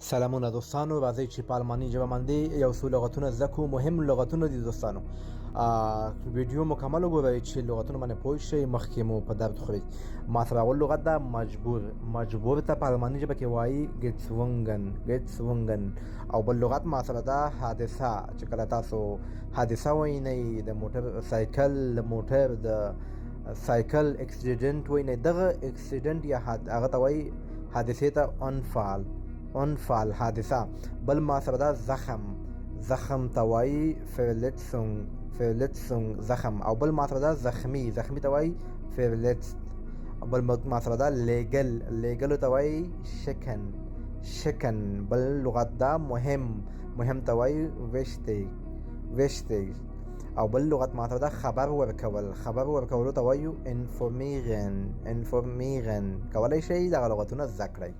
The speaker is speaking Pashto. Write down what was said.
سلامونه دوستانو، راځئ چې په الماني ژبه باندې یو څو لغتونه زده کړو. مهم لغتونه دي دوستانو. ویډیو مکمل وګورئ چې لغتونه باندې پوه شئ، مخکې مو په درد خوري. ما سره اول لغت ده مجبور ته په الماني ژبه کې وایي ګیټسونګن. او بل لغت ما سره ده حادثه، چې کله تاسو حادثه وینئ د موټر موټر د سایکل اکسیډنټ وینئ، دغه اکسیډنټ یا هغه ته وایي حادثې ته انفال حادثه. بل ما سره ده زخم ته وایي فرلتسونګ زخم. او بل ما سره ده زخمی ته وایي فرلتست. بل ما سره ده لیګل ته وایي شکن. بل لغت ده مهم ته وایي وشتیگ. او بل لغت ما سره ده خبر ورکولو ته وایو انفورمیغن. کولای شئ دغه لغتونه زده کړئ.